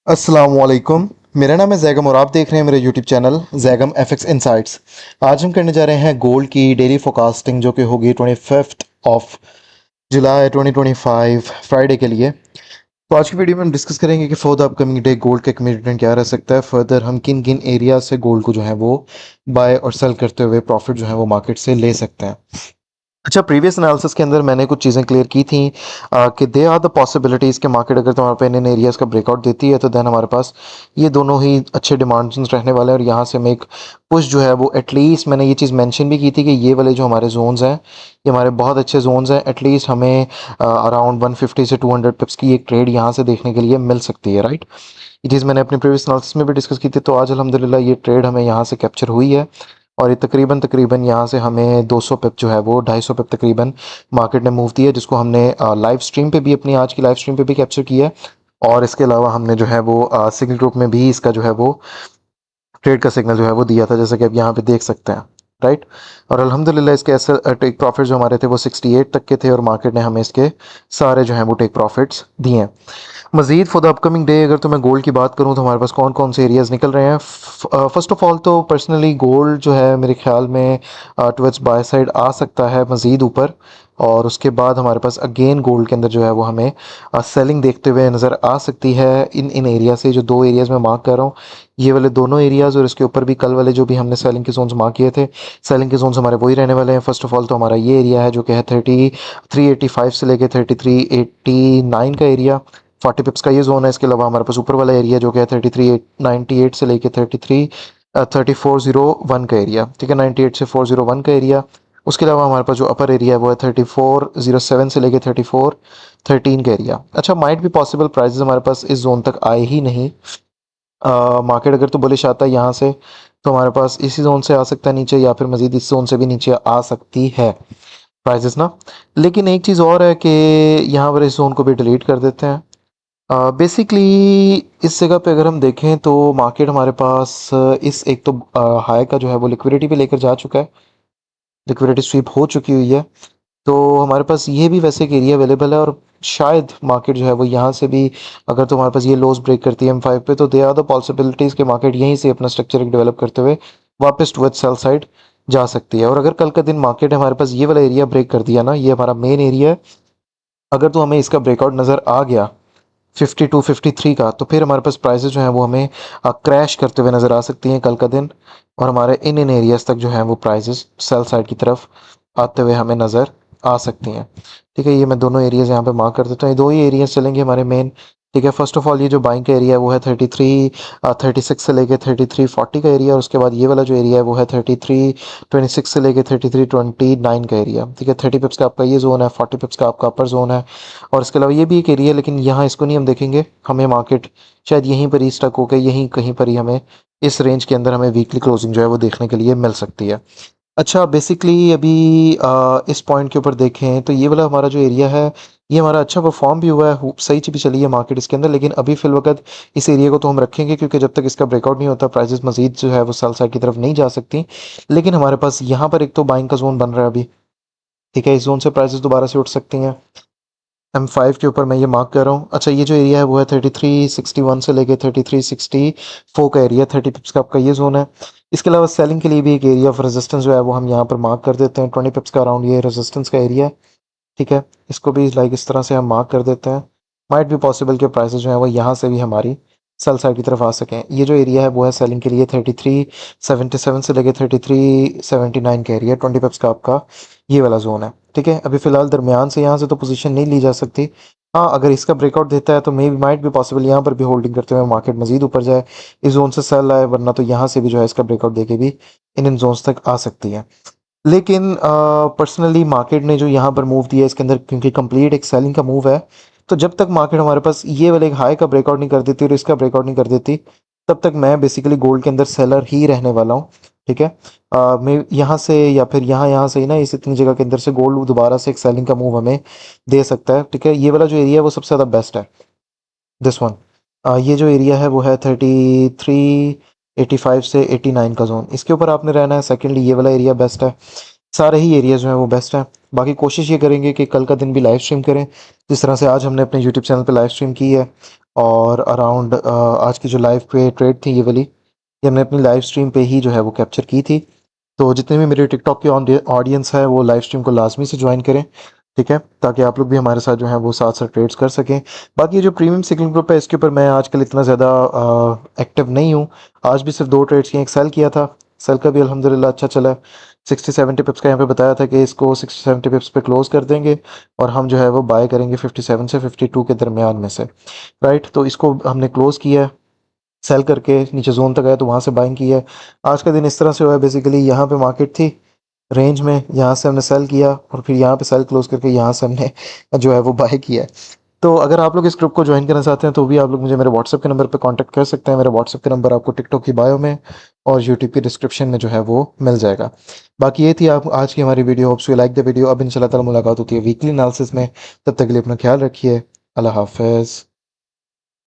अस्सलामुअलैकुम। मेरा नाम है जैगम और आप देख रहे हैं मेरे YouTube channel Zaigham FX insights. आज हम करने जा रहे हैं गोल्ड की डेली फोरकास्टिंग जो कि होगी 25 ऑफ जुलाई 2025 फ्राइडे के लिए। तो आज की वीडियो में हम डिस्कस करेंगे कि for the upcoming day gold का कमिटमेंट क्या रह सकता है, फर्दर हम किन किन एरिया से गोल्ड को जो है वो बाय और सेल करते हुए प्रॉफिट जो है वो मार्केट से ले सकते हैं। अच्छा, प्रीवियस एनालिसिस के अंदर मैंने कुछ चीज़ें क्लियर की थी कि दे आर द पॉसिबिलिटीज़ कि मार्केट अगर तुम्हारे पे इन एरियाज़ का ब्रेकआउट देती है तो देन हमारे पास ये दोनों ही अच्छे डिमांड जोन्स रहने वाले हैं और यहाँ से हम एक पुश जो है वो एटलीस्ट मैंने ये चीज़ मेंशन भी की थी कि ये वाले जो हमारे जोन्स हैं ये हमारे बहुत अच्छे जोन्स हैं। एटलीस्ट हमें अराउंड 150 से 200 पिप्स की एक ट्रेड यहाँ से देखने के लिए मिल सकती है, राइट। ये चीज़ मैंने अपने प्रीवियस एनालिसिस में भी डिस्कस की थी। तो आज अल्हम्दुलिल्लाह ये ट्रेड हमें यहाँ से कैप्चर हुई है और ये तकरीबन तकरीबन यहाँ से हमें 200 पिप जो है वो 250 पिप तकरीबन मार्केट ने मूव दी है, जिसको हमने लाइव स्ट्रीम पे भी अपनी आज की लाइव स्ट्रीम पे भी कैप्चर किया है। और इसके अलावा हमने जो है वो सिग्नल ग्रुप में भी इसका जो है वो ट्रेड का सिग्नल जो है वो दिया था, जैसा कि आप यहाँ पे देख सकते हैं, राइट। और अल्हम्दुलिल्लाह इसके ऐसे टेक प्रॉफिट जो हमारे थे वो 68 तक के थे और मार्केट ने हमें इसके सारे जो है वो टेक प्रॉफिट्स दिए हैं। मज़ीद फॉर द अपकमिंग डे अगर तो मैं गोल्ड की बात करूँ तो हमारे पास कौन कौन से एरियाज़ निकल रहे हैं। फ़र्स्ट ऑफ़ ऑल तो पर्सनली गोल्ड जो है मेरे ख्याल में टुवर्ड्स बाय साइड आ सकता है मज़ीद ऊपर। और उसके बाद हमारे पास अगेन गोल्ड के अंदर जो है वो हमें सेलिंग देखते हुए नज़र आ सकती है इन इन एरिया से। जो दो एरियाज़ में मार्क कर रहा हूँ, ये वाले दोनों एरियाज़ और इसके ऊपर भी कल वाले जो भी हमने सेलिंग के जोन्स मार्क किए थे, सेलिंग के जोन्स हमारे वही रहने वाले हैं। फ़र्स्ट ऑफ़ ऑल तो हमारा ये एरिया है जो कि है 3385 से लेके 3389 का एरिया, 40 पिप्स का ये जोन है। इसके अलावा हमारे पास ऊपर वाला एरिया जो कि है 3398 से लेके 3401 का एरिया, ठीक है, 98 से 401 का एरिया। उसके अलावा हमारे पास जो अपर एरिया है वो है 3407 से लेके 3413 का एरिया। अच्छा, माइट भी पॉसिबल प्राइसेस हमारे पास इस जोन तक आए ही नहीं। मार्केट अगर तो बुलिश आता है यहाँ से तो हमारे पास इसी जोन से आ सकता है नीचे, या फिर मजीद इस जोन से भी नीचे आ सकती है प्राइसेस ना। लेकिन एक चीज़ और है कि यहाँ पर इस जोन को भी डिलीट कर देते हैं। बेसिकली इस जगह पे अगर हम देखें तो मार्केट हमारे पास इस एक तो हाई का जो है वो लिक्विडिटी पे लेकर जा चुका है, लिक्विडिटी स्वीप हो चुकी हुई है। तो हमारे पास ये भी वैसे एक एरिया अवेलेबल है और शायद मार्केट जो है वो यहाँ से भी अगर तो हमारे पास ये लोज ब्रेक करती है M5 पे तो दे आर द पॉसिबिलिटीज़ के मार्केट यहीं से अपना स्ट्रक्चर डेवलप करते हुए वापस टुवर्ड्स सेल साइड जा सकती है। और अगर कल का दिन मार्केट हमारे पास ये वाला एरिया ब्रेक कर दिया ना, ये हमारा मेन एरिया है, अगर तो हमें इसका ब्रेकआउट नज़र आ गया 52-53 का, तो फिर हमारे पास प्राइसेस जो हैं वो हमें क्रैश करते हुए नज़र आ सकती हैं कल का दिन। और हमारे इन इन एरियाज़ तक जो है वो प्राइसेस सेल साइड की तरफ आते हुए हमें नज़र आ सकती हैं। ठीक है, ये मैं दोनों एरियाज़ यहाँ पे मार्क कर देता हूँ। ये दो ही एरियाज़ चलेंगे हमारे मेन। ठीक है, फर्स्ट ऑफ ऑल ये जो बाइंग का एरिया है वो है 36 से लेके 3340 का एरिया। और उसके बाद ये वाला जो एरिया है वो है 3326 से लेके 3329 का एरिया। ठीक है, 30 पिप्स का आपका ये जोन है, 40 पिप्स का आपका अपर जोन है। और इसके अलावा ये भी एक एरिया है, लेकिन यहाँ इसको नहीं हम देखेंगे। हमें मार्केट शायद यहीं पर ही स्टक होकर यहीं कहीं पर ही हमें इस रेंज के अंदर हमें वीकली क्लोजिंग जो है वो देखने के लिए मिल सकती है। अच्छा, बेसिकली अभी इस पॉइंट के ऊपर देखें तो ये वाला हमारा जो एरिया है ये हमारा अच्छा परफॉर्म भी हुआ है, सही भी चली है मार्केट इसके अंदर। लेकिन अभी फिल वक्त इस एरिया को तो हम रखेंगे क्योंकि जब तक इसका ब्रेकआउट नहीं होता प्राइसेस मजीद जो है वो सेल साइड की तरफ नहीं जा सकती। लेकिन हमारे पास यहाँ पर एक तो बाइंग का जोन बन रहा है अभी। ठीक है, इस जोन से प्राइसेस दोबारा से उठ सकती हैं। M5 के ऊपर मैं ये मार्क कर रहा हूँ। अच्छा, ये जो एरिया है वो है 3361 से लेके 3364 का एरिया, 30 पिप्स का आपका ये जोन है। इसके अलावा सेलिंग के लिए भी एक एरिया ऑफ रेजिस्टेंस जो है वो हम यहाँ पर मार्क कर देते हैं, 20 पिप्स का अराउंड ये रेजिस्टेंस का एरिया है। ठीक है, इसको भी लाइक इस तरह से हम मार्क कर देते हैं। माइट भी पॉसिबल के प्राइसेस जो है वो यहाँ से भी हमारी सेल साइड की तरफ आ सकें। ये जो एरिया है वो है सेलिंग के लिए 3377 से लेके 3379 का एरिया, 20 पिप्स का आपका ये वाला जोन है। ठीक है, अभी फिलहाल दरमियान से यहाँ से तो पोजीशन नहीं ली जा सकती। हाँ, अगर इसका ब्रेकआउट देता है तो मे बी माइट भी पॉसिबल यहाँ पर भी होल्डिंग करते हुए मार्केट मजीद ऊपर जाए, इस जोन से सेल आए, वरना तो यहाँ से भी जो है इसका ब्रेकआउट देके भी इन इन जोन्स तक आ सकती है। लेकिन पर्सनली मार्केट ने जो यहाँ पर मूव दिया इसके अंदर क्योंकि कंप्लीट एक सेलिंग का मूव है, तो जब तक मार्केट हमारे पास ये वाले एक हाई का ब्रेकआउट नहीं कर देती और इसका ब्रेकआउट नहीं कर देती, तब तक मैं बेसिकली गोल्ड के अंदर सेलर ही रहने वाला हूँ। ठीक है, मैं यहाँ से या फिर यहाँ से ही ना इस इतनी जगह के अंदर से गोल्ड दोबारा से एक सेलिंग का मूव हमें दे सकता है। ठीक है, ये वाला जो एरिया है वो सबसे ज़्यादा बेस्ट है, दिस वन। ये जो एरिया है वो है 3385 से 89 का जोन, इसके ऊपर आपने रहना है। सेकेंडली ये वाला एरिया बेस्ट है। सारे ही एरियाज जो हैं वो बेस्ट हैं। बाकी कोशिश ये करेंगे कि कल का दिन भी लाइव स्ट्रीम करें जिस तरह से आज हमने अपने यूट्यूब चैनल पे लाइव स्ट्रीम की है। और अराउंड आज की जो लाइव पे ट्रेड थी ये वाली, ये हमने अपनी लाइव स्ट्रीम पे ही जो है वो कैप्चर की थी। तो जितने भी मेरे टिकटॉक के ऑडियंस है वो लाइव स्ट्रीम को लाजमी से ज्वाइन करें, ठीक है, ताकि आप लोग भी हमारे साथ जो है वो साथ साथ ट्रेड्स कर सकें। बाकी ये जो प्रीमियम सिग्नल ग्रुप है इसके ऊपर मैं आजकल इतना ज़्यादा एक्टिव नहीं हूँ। आज भी सिर्फ दो ट्रेड्स किए, एक सेल किया था, सेल का भी अल्हम्दुलिल्लाह अच्छा चला है। 60-70 पिप्स का यहाँ पे बताया था कि इसको 60-70 पिप्स पे क्लोज कर देंगे और हम जो है वो बाय करेंगे 57 से 52 के दरमियान में से, राइट। तो इसको हमने क्लोज किया है, सेल करके नीचे जोन तक आया तो वहाँ से बाइंग की है। आज का दिन इस तरह से हुआ है, बेसिकली यहाँ पे मार्केट थी रेंज में, यहाँ से हमने सेल किया और फिर यहाँ पे सेल क्लोज करके यहाँ से हमने जो है वो बाय किया है। तो अगर आप लोग इस ग्रुप को ज्वाइन करना चाहते हैं तो भी आप लोग मुझे मेरे व्हाट्सएप के नंबर पे कांटेक्ट कर सकते हैं। मेरा व्हाट्सएप का नंबर आपको टिकटॉक की बायो में और यूट्यूब की डिस्क्रिप्शन में जो है वो मिल जाएगा। बाकी ये थी आप आज की हमारी video, hopes you like the video. अब इंशाल्लाह ताला मुलाकात होती है वीकली एनालिसिस में, तब तक के लिए अपना ख्याल रखिए। अल्लाह हाफिज़।